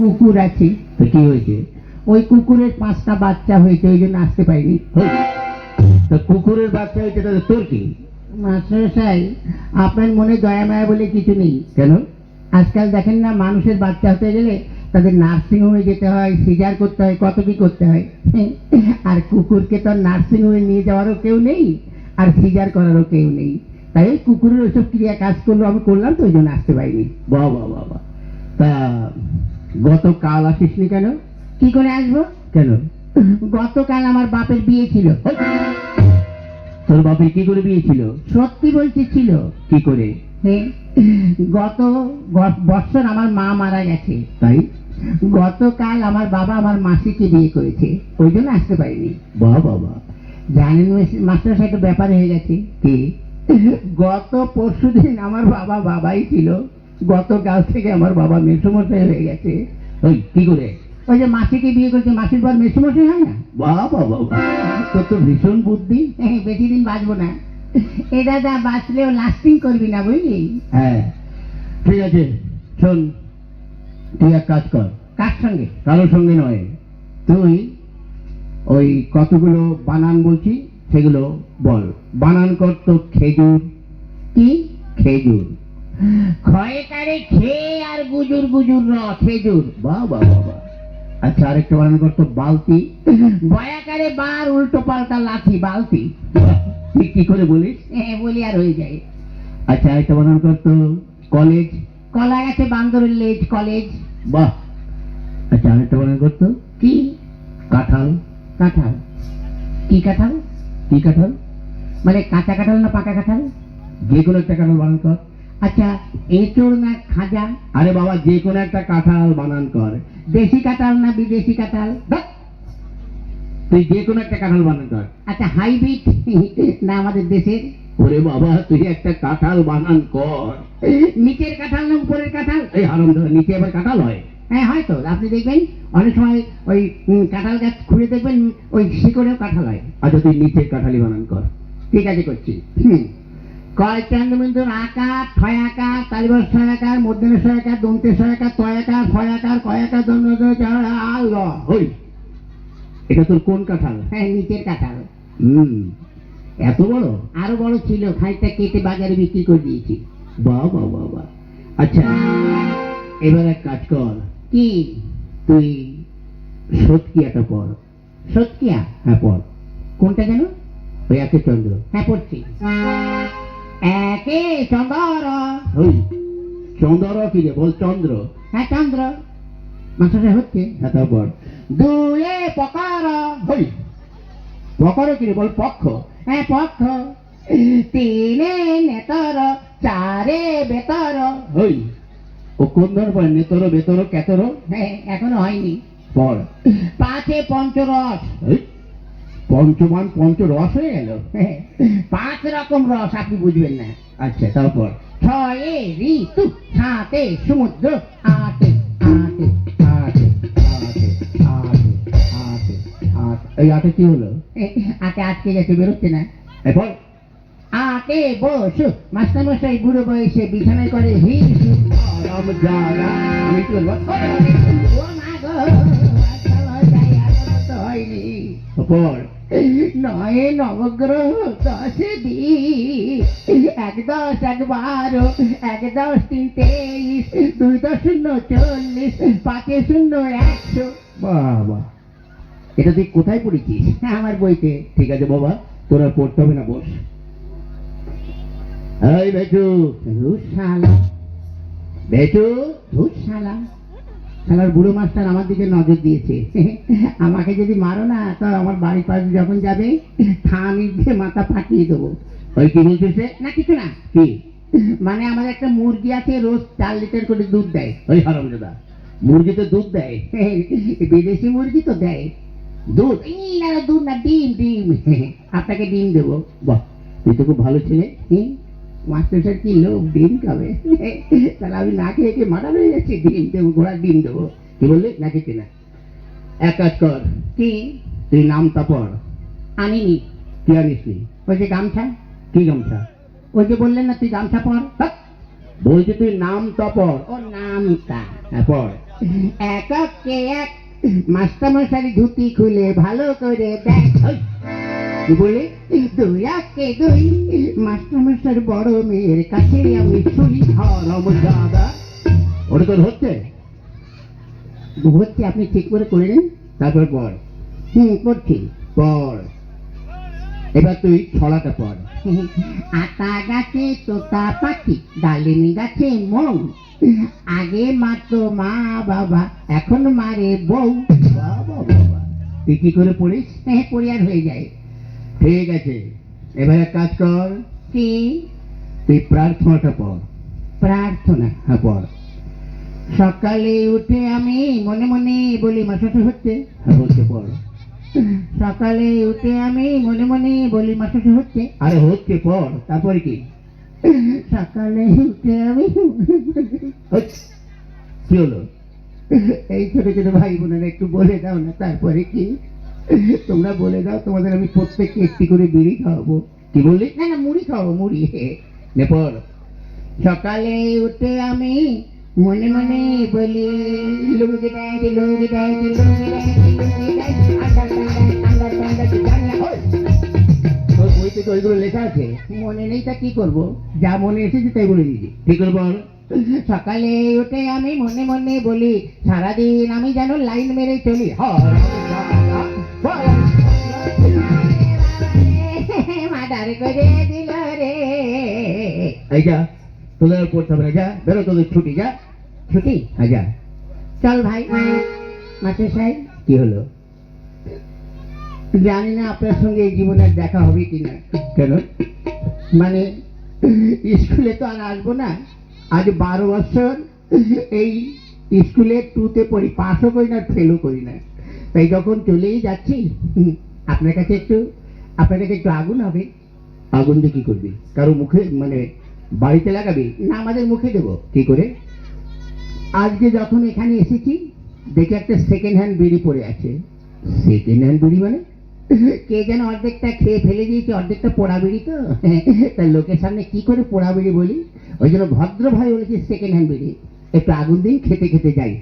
কুকুর আছে। তো কি হয়েছে? ওই কুকুরের 5টা বাচ্চা হয়েছে, ওই জন্য আসতে পারিনি। তো কুকুরের বাচ্চা হয়েছে, তাহলে তোর কি? মাস্টারমশাই, আপনার মনে দয়া মায়া বলে কিছু নেই। কেন? আজকাল দেখেন না, মানুষের বাচ্চা হতে গেলে তাদের নার্সিং হোমে যেতে হয়, সিজার করতে হয়, কত কি করতে হয়। আর কুকুরকে তো নার্সিং হোমে নিয়ে যাওয়ারও কেউ নেই, আর সিজার করারও কেউ নেই। তাই ওই কুকুরের ওইসব ক্রিয়া কাজ করলো, আমি করলাম, তো ওই জন্য আসতে পারিনি। বাবা বাবা, তা গতকাল আসিসনি কেন? কি করে আসবো? কেন? গতকাল আমার বাপের বিয়ে ছিল। তোর বাপের কি করে বিয়ে ছিল? সত্যি বলছি, ছিল। কি করে? হ্যাঁ, গত বছর আমার মা মারা গেছে, তাই? গতকাল আমার বাবা আমার মাসিকে বিয়ে করেছে, ওই জন্য আসতে পারিনি। বাহ বাবা। জানেন মাস্টার সাহেব, ব্যাপার হয়ে গেছে কি? গত পরশুদিন আমার বাবা বাবাই ছিল, গতকাল থেকে আমার বাবা মেসোমশাই হয়ে গেছে। ওই কি করে? ওই যে মাসিকে বিয়ে করেছে, মাসির পর মেসোমশাই হয় না? বাহ বাবা, তোর তো ভীষণ বুদ্ধি। বেশি দিন বাঁচবো না। এ দাদা, বাঁচলেও লাস্টিং করবি না, বুঝলি? হ্যাঁ, ঠিক আছে। শোন, তুই এক কাজ কর। কার সঙ্গে? কারোর সঙ্গে নয়, তুই ওই কতগুলো বানান বলছি সেগুলো বল। বানান কর তো খেজুর। কি? খেজুর। ক্ষয়কারে খেয়ে আর গুজুর গুজুর র, খেজুর। বাহ বাহ বাবা। আচ্ছা, আরেকটা বানান কর তো বালতি। বয়াকারে বার উল্টো পাল্টা লাঠি, বালতি। তুই কি করে বলিস? হ্যাঁ, বলি আর হয়ে যায়। আচ্ছা, আরেকটা বানান কর তো কলেজ। কলা গাছে বান্দরের লেজ, কলেজ। বাহ। আচ্ছা, আরেকটা বানান কর তো কি? কাঁঠাল। কাঁঠাল। কি কাঁঠাল? কি কাঁঠাল? মানে কাঁচা কাঁঠাল না পাকা কাঁঠাল? যে কোনো একটা কাঁঠাল বানান কর। আচ্ছা, এঁচড় না খাজা? আরে বাবা, যে কোনো একটা কাঁঠাল বানান কর। দেশি কাঁঠাল না বিদেশি কাঁঠাল? ধ্যাৎ, তুই যে কোনো একটা কাঁঠাল বানান কর। আচ্ছা, হাইব্রিড না আমাদের দেশের? ওরে বাবা, তুই একটা কাঁঠাল বানান কর। নিচের কাঁঠাল না উপরের কাঁঠাল? এই হারামজাদা, নিচে আবার কাঁঠাল হয়? হ্যাঁ, হয়তো। আপনি দেখবেন অনেক সময় ওই কাঁঠাল গাছ খুঁড়ে দেখবেন ওই শিকড়েও কাঁঠাল হয়। আচ্ছা, তুই নিচের কাঁঠালি বানান কর। ঠিক আছে, করছি। কয় চন্দ্রবিন্দুর আকার, ছয় আকার, তালিবর ছয় আকার, মধ্যমের ছয় আকার, দন্তের ছয় আকার, তয় আকার, ছয় আকার, কয় আকার, দন্ত আল। ওই, এটা তোর কোন কাঁঠাল? হ্যাঁ, নিচের কাঁঠাল। এত বড়? আরো বড় ছিল, খানিকটা কেটে বাজারে বিক্রি করে দিয়েছি। বাহ বাহ বাহ বাহ। আচ্ছা, এবার এক কাজ কর, কি? তুই সৎকিয়াটা পড়। সত্যিয়া? হ্যাঁ, পড়। কোনটা যেন? ওই একে চন্দ্র। হ্যাঁ, পড়ছি। একে চন্দ্র। ওই চন্দ্র কি রে? বল চন্দ্র। হ্যাঁ, চন্দ্র। মাস্টারে হচ্ছে। হ্যাঁ, তারপর দুয়ে পকার। ওই পকর কি রে? বল পক্ষ। হ্যাঁ, পক্ষ। তিনে নেতর, চারে বেতর। ওই ও কোন ধর পড়ে? নেতর, বেতর, কেতর? হ্যাঁ, এখনো হয়নি। পড়। পাঁচে পঞ্চরস। এই পঞ্চমান পঞ্চরস হয়ে গেল? হ্যাঁ, 5 রকম রস, আপনি বুঝবেন না। আচ্ছা, তারপর ছয়ে ঋতু, সাতে সমুদ্র, আটে আটে আটে আটে আটে আটে আটে। এই আটে কি হলো? আটে আটকে গেছে, বেরোচ্ছে না। এই পড়। আটে বসু, মাস্টারমশাই বুড়ো বয়সে বিছানায় করে হিসু। হারামজাদা, আমি কি বলবো? ও মা গো, আজকাল যাই, এখনো তো হয়নি। পড়। নয়ে নবগ্রহ, 10 দিন, 1 10 1 12, 1 10 3 23, 2 10 0 40, 5 0 100। বাবা, এটা তুই কোথায় পড়েছিস? আমার বইতে। ঠিক আছে বাবা, তোর আর পড়তে হবে না, বস। এই বেচু, শালা, বেচু। শালা, শালার বুড়ো মাস্টার আমার দিকে নজর দিয়েছে। আমাকে যদি মারো না, তো আমার বাড়ির পাশে যখন যাবে থামি দিয়ে মাথা ফাটিয়ে দেবো। ওই কি বলছিস রে? না, কিছু না। কি? মানে আমাদের একটা মুরগি আছে, রোজ 4 লিটার করে দুধ দেয়। ওই হারামজাদা, মুরগিতে দুধ দেয়? বিদেশি মুরগি তো দেয় দুধ। না, দুধ না, ডিম, ডিম। আপনাকে ডিম দেবো। বাহ, তুই তো খুব ভালো ছেলে। মাস্টার স্যার কি লোক, ডিম খাবে? তাহলে আমি না খেয়ে খেয়ে মারা হয়ে যাচ্ছি। ডিম দেবো, ঘোড়ার ডিম দেবো। কি বললি? না খেতে না। এক কাজ কর, কি? তুই নামটা পড়। আনিনি। কি আনিসনি? ওই যে গামছা। কি গামছা? ওই যে বললেন না তুই গামছা পর। বলছি তুই নামটা পড়। ও নামটা। হ্যাঁ, পড়। এককে এক মাস্টারমশাই ধুতি খুলে ভালো করে দেখ। ওই, কি বলে? দুই একে দুই মাস্টারমশাইয়ের বড় মেয়ের কাছে আমি ছুরি। দাদা ওটা তোর হচ্ছে, হচ্ছে, আপনি ঠিক করে করে নিন। তারপর পড়। করছি। পড়। এবার তুই ছড়াটা পড়। আতা গাছে তোতা পাখি, ডালিম গাছে মৌ, আগে মারতো মা বাবা, এখন মারে বউ। বাবা বাবা, তুই কি করে পড়িস? পরিয়ার হয়ে যায়। ঠিক আছে, এবার এক কাজ কর, কি? তুই প্রার্থনাটা পড়। প্রার্থনা? হ্যাঁ পড়। সকালে উঠে আমি মনে মনে বলি, মাসাতে হচ্ছে। হ্যাঁ হচ্ছে, পড়। সকালে উঠে আমি মনে মনে বলি, মাসাতে হচ্ছে। আরে হচ্ছে, পড়। তারপরে কি? সকালে উঠে আমি হচ্ছে। কি হলো? এই ছোট ছোট ভাই বোনেরা একটু বলে দাও না, তারপরে কি? তোমরা বলে দাও, তোমাদের আমি প্রত্যেককে একটি করে বিড়ি খাওয়াবো। কি বললি? না না, মুড়ি খাওয়াবো, মুড়ি। নে পড়। সকালে উঠে আমি মনে মনে বলি, লুঙ্গি ডাইটি লুঙ্গি ডাইটি লুঙ্গি ডাইটি লুঙ্গি ডাইটি আন্ডার আন্ডার আন্ডার জানলা। তোর বইতে তো ওইগুলো লেখা আছে। মনে নেই, তা কি করবো? যা মনে এসেছে তাই বলে দিদি। ঠিক করে পড়। সকালে উঠে আমি মনে মনে বলি, সারাদিন আমি যেন লাইন মেরে চলি। মাদার করে দিল রে। এই যা, তোদের আর পড়তে হবে না, যা বেরো, তোদের ছুটি, যা। ছুটি? হ্যাঁ যা। চল ভাই। মাস্টার সাহেব, কি হলো? জানি না আপনার সঙ্গে এই জীবনের দেখা হবে কিনা। কেন? মানে স্কুলে তো আর আসবো না। আজ 12 বছর এই স্কুলে 2তে পড়ি, পাসও করি না, ফেলও করি না। তাই যখন চলেই যাচ্ছি, আপনার কাছে একটু আগুন হবে। আগুন দিয়ে কি করবি? কারো মুখে, মানে বাড়িতে লাগাবি? না, আমাদের মুখে দেবো। কি করে? আজকে যখন এখানে এসেছি, দেখে একটা সেকেন্ড হ্যান্ড বিড়ি পড়ে আছে। সেকেন্ড হ্যান্ড বিড়ি মানে? কে যেন অর্ধেকটা খেয়ে ফেলে দিয়েছে, অর্ধেকটা পোড়া বিড়ি তো। তার লোকের সামনে কি করে পোড়া বিড়ি বলি, ওই জন্য ভদ্র ভাই বলেছি সেকেন্ড হ্যান্ড বিড়ি। একটু আগুন দিন, খেতে খেতে যাই।